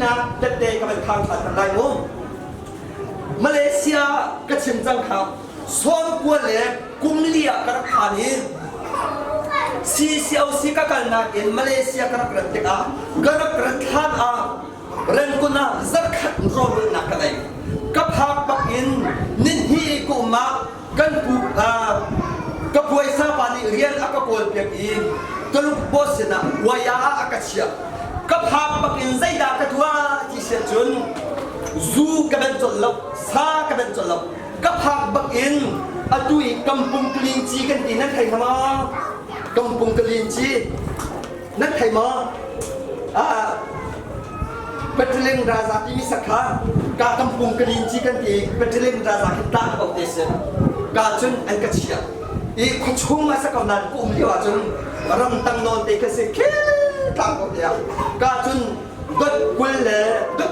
นะเด็กๆก็เป็นทางผ่านกันได้โน้มาเลเซียก็ชิมจังครับส่วนกัวเล็กกุมเลียกระพานีซีเซียวซีก็กันนักอินมาเลเซียกระกระติกอ่ะกระกระทานอ่ะเรื่องกุน่าสักขัดรอรุนักอะไรก็พาปักอินนินฮีกุมากันปุกก็ป่วยซาปานีเรียนอากาโกลเปียกอินก็ลุกบอสนะวายาอากาเชียก็พาปักอินใจดากระทัวที่เสียจุนซูก็เป็นจลบซาก็เป็นจลบก็พาปักอินอดุยกำปุงกลินจีกันตีนั่นใครมากำปุงกลินจีนั่นใครมาPetrolin Raza ini sakha, kampung kelinci kan di Petrolin Raza kita au desa, kacun angkatsia. I kucing masa kau nan kum dia kacun, orang tang non teka sekhe tang kau dia. Kacun got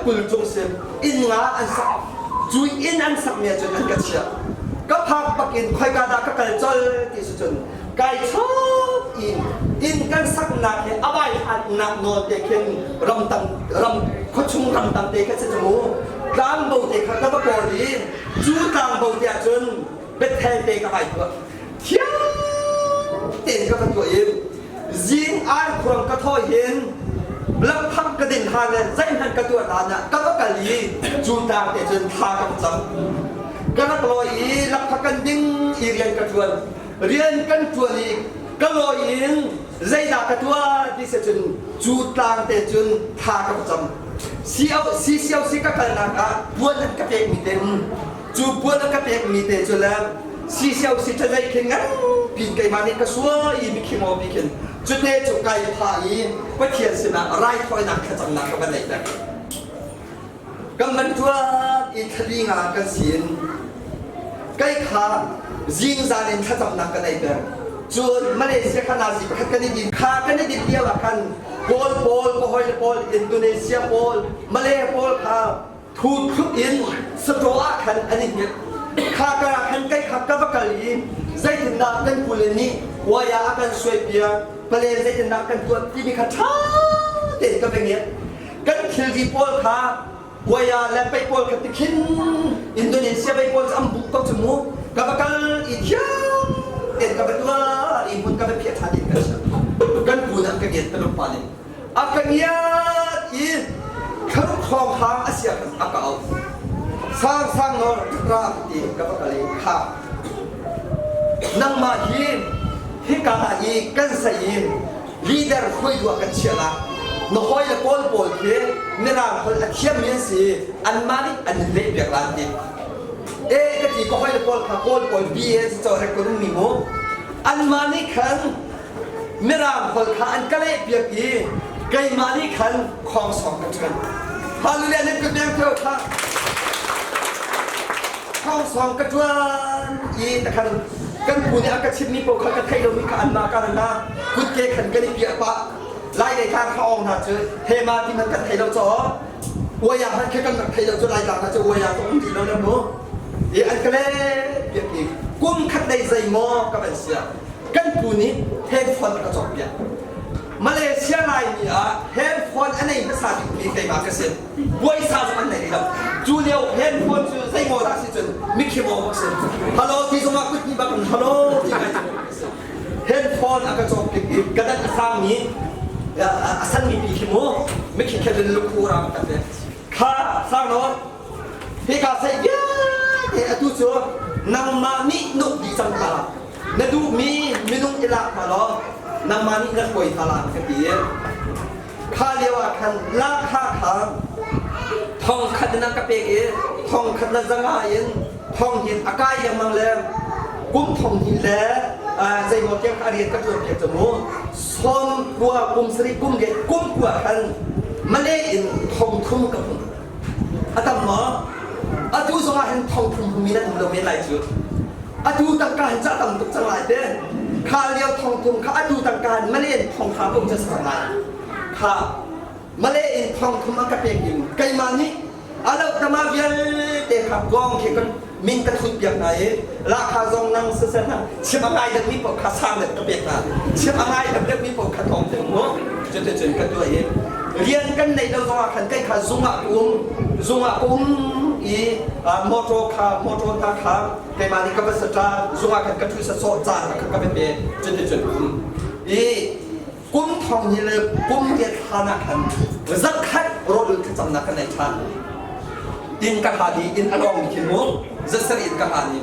kul jongsen, inga ansak, jui in ansak ni kacun angkatsia. Kapak pakin kau kada kakal jol di sujun, kai chop in kan sak nak ni abai hat nak non teken ram kucing ram tang teka sejemu, tang bau teka kata bodi, ju tang bau dia jun, betul teka abai tu. Tiang tiền các bạn tuổi riêng ai kurang các thôi hiền lập thăng cái đền hàng này danh hàng các tuổi đàn này các cái lý chúng ta để chân tha các chấm các lối lập thăng cái đinh riêng các tuổi riêng các tuổi lý các lối dây đà các tuổi đi sẽ chân chúng ta để chân tha các chấm siêu các cái nào cả buôn các việc mi tên chú buôn các việc mi tên cho làm siêu thật dây khen ngắn pin cây mani cái số y bị kim bị khen chút này chút cây thải bất thiện sự mà rai thôi nặng cái chẳng nặng cái vấn đề này cầm mình thua Italy ngà cái xin cây khá riêng gia đình cái chẳng nặng cái này đấy chú Malaysia khá là gì cái này đi khá cái này đi tiêu là khăn Pol Indonesia Pol Malaysia Pol khá thu thúc in Sarawak khăn anh ấy khá cái khăn cây khá cái vật lý dây thừng đạp cân phù lên ní quay á cân xoay bia và lên dây thừng đạp cân tuột thì bị khá thá đến cái vấn đề cân khil gì Pol khá quay á lên bay Pol cái kinh Indonesia bay Pol âm bụng tóc chấm mũ cái vật cân ít hiếm đến cái vật tua ít muốn cái vật phiệt hạt đến cái sao cân phù nặng cái gì tao lúc này cái gì ít khâu phong hàng Asia cái cậu sang nó ra thì cái vật cái khá nang ma hi ka hi kan sai leader khoi wa kan chela no hoi la pol ke nera hol athiam min si an mari an le bek lan ti ka ti ko hoi la pol bs to economy mo an mani khan nera hol kha an kale bek yi kai mani khan khong song kan chen hallelujah ne ke bek thau kha khong song ka tuan yi ta khanกันผู้นี้อากาศชิมนี้พวกเขาจะให้เรามีการมาการนะกุญแจขันกันนี่เปียปะไล่ในทางเขาออกนะเจอเทมาที่มันกันให้เราจ่ออวยามันแค่กันให้เราจะไล่หลังนะจะอวยาตรงที่เราเนี่ยมั้งอีอันก็เลยเปียกอีกกุ้งขัดในใจมอกับเป็นเสียกันผู้นี้เฮดฟอนกระจกเปียกมาเลเซียไลน์นี่อ่ะเฮดฟอนอันไหนภาษาอังกฤษใครมาเกษตรบวยซาอันไหนนี่ครับจูเลียวเฮดฟอนจูใส่โมดักซิจนมิคิโมบักเซนฮัลโหลที่สมัครกุฏิบักฮัลโหลที่ไหนเฮดฟอนอากาศจบอีกกระดานสามนี้สันมีมิคิโมมิคิแค่เดินลุกคูรามกันเลยข้าสร้างโน้ตที่ข้าใส่เยอะที่อตุโซนังมานินุดีจังตาณดูมีนุ่งอิลักมาล้อนางมานี่นักป่วยตลาดกันดีข้าเรียกว่าคันลาค่าขังทองขัดนักกระเปกทองขัดนักจังหวะยินทองหินอากาศยังมังแรงกุ้งทองหินแล้วใจหมดแก้มอาเรียนกระโดดเก็บจมูกซ้อมกลัวกุ้งสรีกุ้งเด็กกุ้งกลัวคันมันได้อินทองทุ่มกับผมอาตมาอาดูสงาเห็นทองทุ่มมีนั่นเราไม่ไล่จุดอาดูต่างการจะต่างตุกจังไรเด้ข้าเลี้ยวทองทุ่มข้าอาดูต่างการมาเล่นทองขาวผมจะสั่งไรข้ามาเล่นทองทุ่มกระเปียกยิมไกมานี่อาเราจะมาเวียนเด็กขับกองเขียนมินกระทุดอย่างไหนราคาซองนั่งเส้นนั่งเชื่ออะไรเด็กมีปกขาสร้างเด็กกระเปียกนะเชื่ออะไรเด็กมีปกขาทองถึงโน้จะกันตัวเอง เรียนกันในเราต้องขันใกล้ขาซุงอ่ะกุ้งอีมอโตตาขาเกมานี่ก็เป็นสตาซุงอ่ะขันกระทุ้สะโซจ่าขันก็เป็นจุดอีกุ้งทองนี่เลยกุ้งเรียนทานาขันรักขัดรถที่จำนักกันในชาอินกับฮาดีอินอารมณ์ขินมุจะสริอินกับฮาดี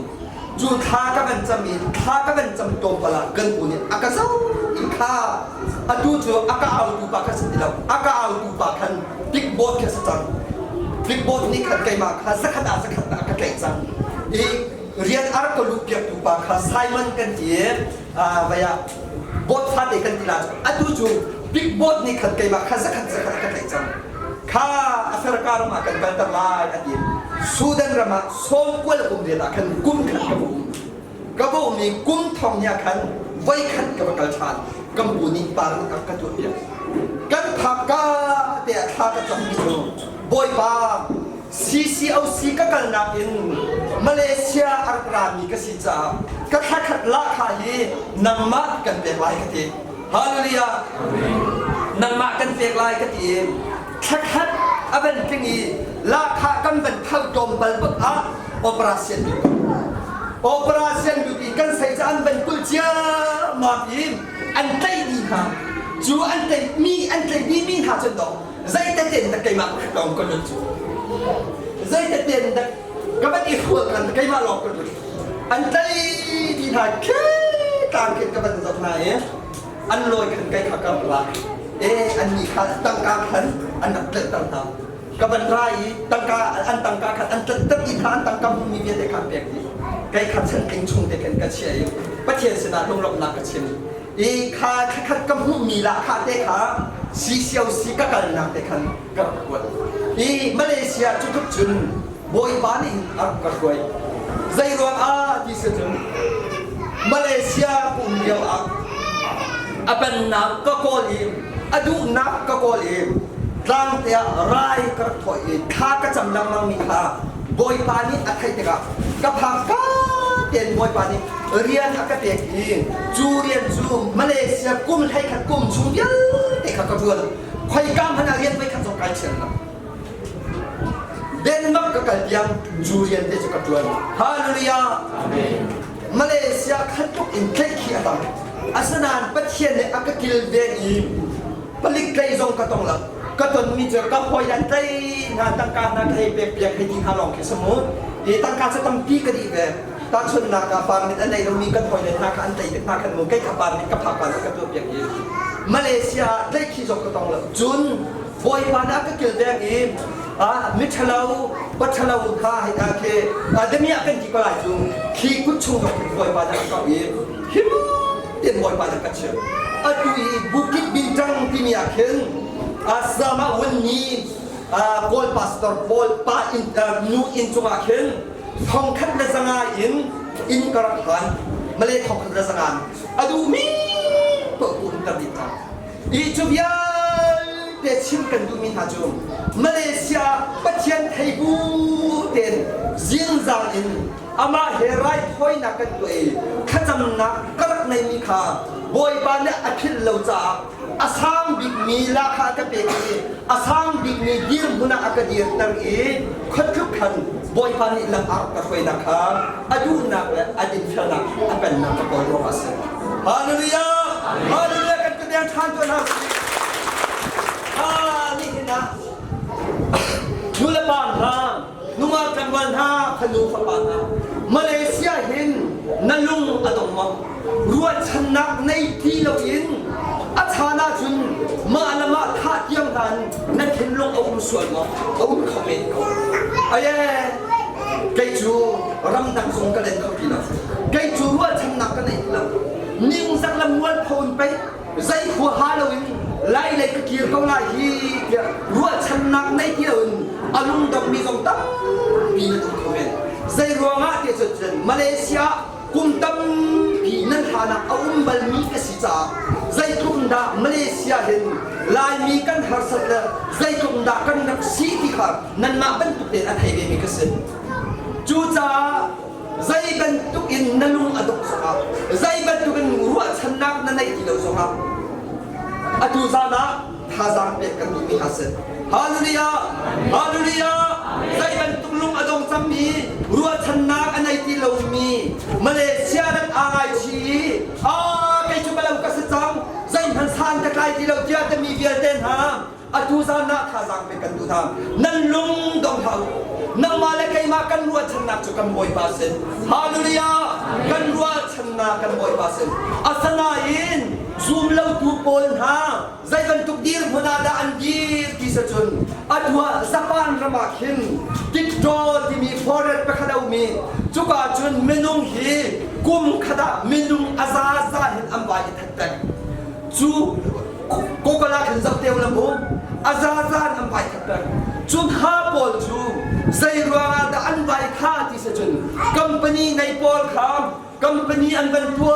จูท่าก็เป็นจำมีท่าก็เป็นจำตรงเวลาเกินกูเนี่ยอากาศอินข้าดูจูอากาเอาดูปากกันสิเราอากาเอาดูปากกันบิ๊กบอสแค่สักบิ๊กบอสนี่ขัดไกมาข้าสักขนาดอากาศไกจังอีเรียนอาร์กลูกเก็บดูปากข้าไซมันกันเจี๊ยบายบอสฟาดกันทีละดูจูบิ๊กบอสนี่ขัดไกมาข้าสักขนาดอากาศไกจังข้าอาศัยการมากันกันตลาดอันนี้สุดานรามาส่งกวลกุมเดียดกันกุมขันกระบุมีกุมทองยาขันไว้ขันกับกัลชานกำบุนีปาร์กับกระจุดเดียกันพักกาเดียข้ากระจำมิโนบอยปาCCOC ก็กันนักอินมาเลเซียอาร์กรามีก็สิจ้าก็ขัดละขายีนังมากันเปียกลายกันทีฮาเลลูยานังมากันเปียกลายกันทีขัดอันเป็นที่นี่ราคากันเป็นเท่าจมบลบักอาโอเปอเรชั่นดูดีกันใส่จานเป็นกุญแจมาบีมอันใจดีฮะจูอันใจมีหาจนดอกใจแต่เด่นแต่ไกมาลองกันจูใจแต่เด่นแต่ก็เป็นอีกคนกันไกมาลองกันจูอันใจดีฮะแค่ต่างกันก็เป็นสักไหนอันลอยกันไกขากับลาอันนี้ขัดตั้งการขันอันนักเตะตั้งตากับอันไรตั้งการอันตั้งการขัดอันเตะอีกขันตั้งการมีเวียดขันเปียกดีไก่ขัดฉันเก่งชงเด็กกันกระเชียอยู่ประเทศสนาลงลำนักกระเชียอีขาขัดกับหุ่นมีละขาเด็กขาซีเซียวซีก็กันนักเด็กขันกับกวนอีมาเลเซียจุดจุนบอยบ้านอินอักกระกวยใจรวมที่สุดมาเลเซียปุ่มเดียวเป็นนักก็โกลีดูนักก็โกลีร่างเตียไรกระถอยข้าก็จำนำมังมีข้าบอยปานิอัดให้เด็กกับพังก้าเตียนบอยปานิเรียนอักเด็กอีจูเรียนจูมาเลเซียกุ้มให้ขัดกุ้มชูเยอะเด็กขัดกระทวนคอยกำพนักเรียนไปขัดสงการเชียงนะเดนมาร์กก็กันยังจูเรียนเด็กกระทวนฮาเลลูยามาเลเซียขัดตุกอินเทคขี้ตังอาสนานประเทศเนี่ยอักกิลเวอีผลิตไก่ทรงกระตงละก็ตนมีเจอกับพยันใจงานตั้งการนักให้เปียกให้ยิงหาลองแค่สมุนที่ตั้งการจะทำปีก็ดีแบบตอนชนนักปาร์มิตอันไหนเรามีกันพยันนักอันใจนักกันมุกใกล้ขับปาร์มิตกับผักปาร์มิตกับตัวเปียกอีมาเลเซียได้ขี้ทรงกระตงละจุนบอยปานักก็เกิดแดงอีมิทลาวบัทลาวข้าให้อาเคเดมีอาเป็นที่ก็หลายจุนขี้กุชงกับบอยปานักก็อีฮิมเตียนบอยปานักก็เชื่อดูอีบุกิบินจังที่มีอาเคนsama wani Paul Pastor Paul pa in nu in chunga khen thong khat na zanga in karakhan male thong khat na zangan adu mi to un ta dita I chubya te chim kan du min ha chu Malaysia pathian thaibu ten jing zang in ama herai thoi na kan tu e khajam na karak nai mi kha boy ba na akhil lo cha asang big mi la kha ka pe ki asang big mi dir huna akadir tar e khat khuk khan boy pa ni lam ar ka khoi na kha adu na la adin phana akan na ka boy ro as hallelujah hallelujah kan tu yang than tu na ni na nula pan ha nunga kan wan ha khanu fa pan ha Malaysia hin nalung adong ma ruat chanak nei ti lo in achana chun ma lama tha tiang dan na khin long om sual ma om comment ko aye kai chu ram dang song ka len ko ki la kai chu ruat chanak ka nei la ning sak lam wal phon pe zai khu halloween lai lai ka kir ko lai hi ruat chanak nei ti lo alung dam mi song ta pi na comment zai ruanga te chen Malaysia kum tam pi nan hana aum bal mi ka si cha zai kum da Malaysia hin lai mi kan har sat la zai kum da kan nak si ti kha nan ma ban tu te an hai be mi ka sin chu cha zai ban tu in nalung adok sa zai ban tu kan ruwa chanak na nai ti lo so ha atu za na ท่าสังเป็ดกันมีอาเซนฮาเลลูยาฮาเลลูยาใจกันตุลุงอดงจำมีรัวชนะอันไหนที่เรามีมาเลเซียนั้นอายชีใครชุบเรากษัตริย์ใจพันสานกระไรที่เราเจอจะมีเบียร์เต้นหาอทุสานะท่าสังเป็ดกันดูทางนั่นลุงดงเท้านั่งมาเลยใครมากันรัวชนะจุกันบ่อยบาเซนฮาเลลูยากันรัวชนะกันบ่อยบาเซนอัศนาอินซูมเราดูปนฮะใจกันตุกดีร์พนาดาอันดีที่สุดอัดว่าสปานระมาขินติดโดที่มีฟอร์เรตไปขดามีจุกาจุนเมนุงฮีกุมขดาเมนุงอาซาซาเห็นอันวายทัดแต่จูโกกลาเห็นสักเดียวละมุอาซาซาอันวายทัดแต่จุนฮาปอลจูใจรัวดาอันวายข้าที่สุดคัมปานีในปอลคามกัมปนีอันเป็นตัว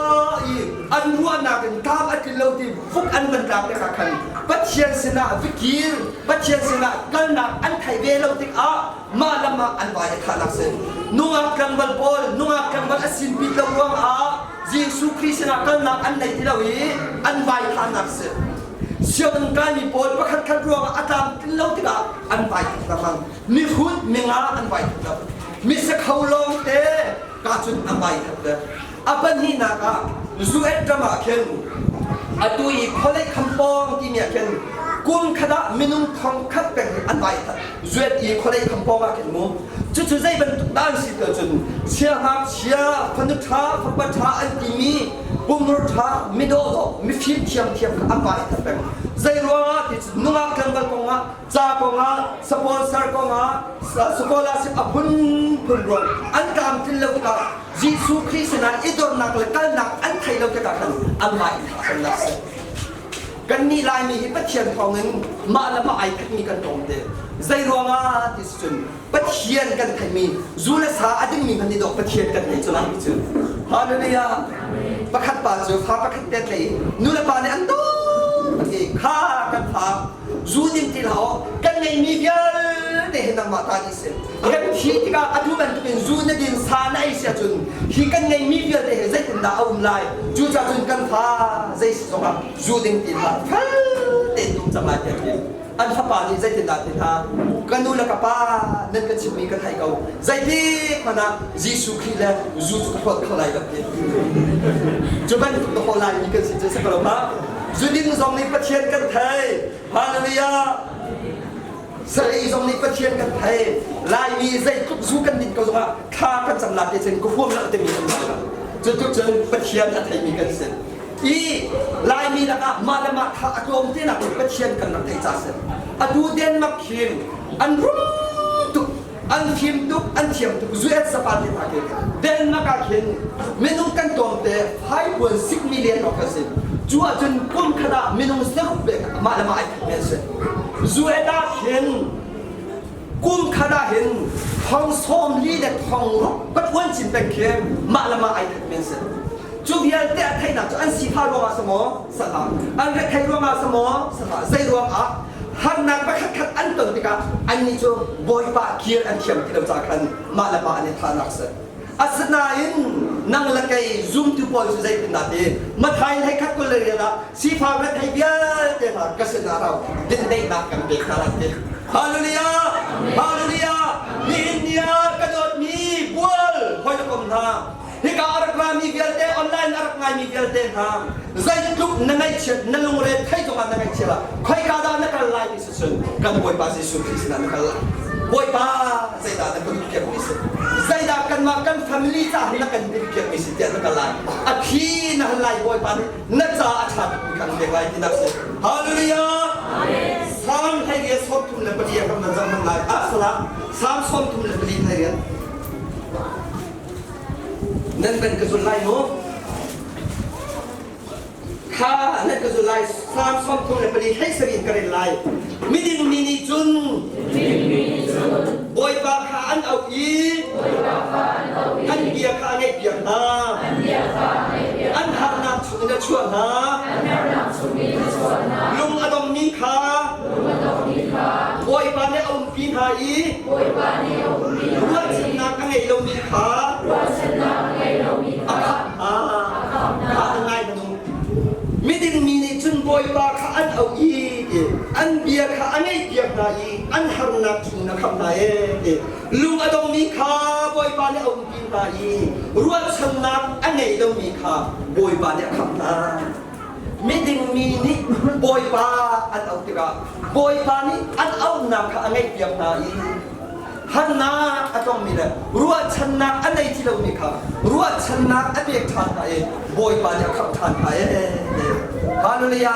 อันรัวนักกามอันกินเราที่ฟุกอันเป็นรักเด็กขันปัจเจียนสนะวิกิรปัจเจียนสนะกันนักอันไทยเวเราที่มาละมาอันวายขานักเส้นนุ่งอักบัลบอลนุ่งอักบัลอสินปิดเราวางเยซูคริสต์นักกันนักอันไหนที่เราอันวายขานักเส้นเชื่อมันการมีบอลประคันขันรัวอาตามกินเราที่อันวายขานักมีหุ่นมีงาอันวายขานักมีสักเขาลงเตะกาจุนอันวายขานักอัปนีนักซูเอตมาเข็นอตุยคนเลยคำปองที่เนี่ยเข็นกุมขดามินุงทองคัดเป็นอันใบทัดซูเอตอีคนเลยคำปองมาเข็นมูจุดใจเป็นตุกด้านสิเกิดจนเชียหักเชียพันธุท้าฟักบัตรอันที่มีบุมรท้ามิโดโตมิฟิเทียมอันใบทัดเป็นใจรัวที่นุ่งกันบัลกงอ่ะจากงอ่ะสปอนเซอร์กงอ่ะสกอลาสิอพุนรวมอันการที่เราต้องเยซูคริสต์นั้นอิดอนักและกันนักอันไทยเราจะกันอันใหม่เป็นลักษณะกันนี่ลายมีปัจเจียนของเงินมาละมาไอ้ทักมีกันตรงเดียใจรัวงาที่สุดปัจเจียนกันไทยมีจูเลสาอดีมีกันนี่ดอกปัจเจียนกันในจุลังจุดฮาเลลูยาประคัตปาจูฟ้าประคัตเตะนูเลปาเนี่ยอันโตข้ากันฟ้าจูดิมที่เรากันในมีเยอะเห็นนังมาตาดิเซกันที่ที่ก็อธิบัติเป็นจูนดินสานาอิสยาจุนที่กันในมีเยอะเห็นใจถึงดาวอุ้มไล่จูจะจุนกันฟ้าใจสงบจูดิมที่เราเต็มตุ้มจำลายเต็มอันฟ้าป่านี่ใจถึงดาวที่ท่ากันดูแลกับป้านั่นก็ชิมีกันไทยเขาใจดีมันนะเยซูคริสต์แล้วจูจะขอเขาไล่แบบนี้จูเป็นตัวคนไล่มีกันสิจะสักการะจูดินสองนี้ประเทศกันไทยฮาเลลูยาสระอีสองนี้ประเทศกันไทยลายมีใจทุกสู้กันดินก็จะว่าข้ากันสำลักเส้นก็พวกเราจะมีสำลักจนทุกเชิงประเทศไทยมีกันเส้นอีลายมีนะคะมาละมาข้ากรมที่นักประเทศกันนักไทยจ่าเส้นอดูเดนมาร์กเขียนอันรุ่งตุกอันทีมตุกอันเทียมตุกจุดสปาร์ตี้มาเขียนเดนมาร์กเขียนเมนูกันตรงเตะ5.6 million of usจูอาจนกุมขนาดเมนูสรุปเบกมาละมาไอ้เมสจูเอดาเห็นกุมขนาดเห็นทองส้มลีเด็ดทองรบก็อ้วนจินเป็นเข็มมาละมาไอ้เมสจูเบียร์แต่ไทยน่ะจูอันสีฟ้ารวมมาสมอสถานอันเล็กไทยรวมมาสมอสถานใจรวมหันนักไปขัดอันตุนติกาอันนี้จูบอยปะเกียร์อันเทียมที่เราจากกันมาละมาอันนี้ทานักเสอาสนาอินนั่งละไกซูมที่บอลสุดใจเป็นนาทีมาไทยให้คัดกุลเลยนะสีฟ้าและไทยเบียร์เดี๋ยวนะก็สนาเราดินได้นักกันเด็กน่ารักเด็กฮาเลลูยาฮาเลลูยามีอินเดียกระโดดมีบัวคอยจะกลมทางที่การอักรามีเบียร์เตออนไลน์อักรามีเบียร์เตทางใจลุกนั่งไงเชิดนั่งลงเรือไทยจังหวัดนั่งไงเชิดละคอยการนั่งกันไลน์สุดๆกันบอยบาสิสุคริสนั่งกันละบอยบ้าใจด่านั่งกันเก็บมิสใจด่ากันมากันแฟมิลี่จ้านั่งกันเก็บมิสเดียนั่งกันไลน์อาพี่นั่งไลน์บอยบ้านั่งจ้าอาชาติกันเก็บไลน์ที่นักเสียฮาเลลูยาสามไทยเรียนสอบทุ่มเลยปฏิญาณมันจะมันไลน์อัสลาสามสอบทุ่มเลยปฏิญาณไทยเรียนนั่นเป็นกระสุนไล่โน้ข้านั่นกระสุนไล่สามสองทุ่มเลยปฏิให้สรินกระเด็นไล่มิดินมินิจุนบอยปาข้าอันเอาอีอันเบียข้าไงเบียนาอันหานาชุนจะชวนนาลุงอดมมีข้าบอยปาเนี่ยเอาปีนหาอีรัวชนะกันไงเรามีข้าข้าง่ายนะมิดินมินิจุนบอยปาข้าอันเอาอี ค่ะอันนี้เปียกนายอันฮารุนักชุนนะครับนายลุงอดงมีค่ะบอยปานเนี่ยเอากินนายรวดชนักอันนี้ต้องมีค่ะบอยปานเนี่ยคำนามิดิงมีนี่บอยปาอันเอาติกะบอยปานี่อันเอานำค่ะอันนี้เปียกนายฮันนาอันต้องมีเลยรวดชนักอันนี้ที่เรามีค่ะรวดชนักอันนี้ทานนายบอยปานเนี่ยคำทานนายฮาเลลูยา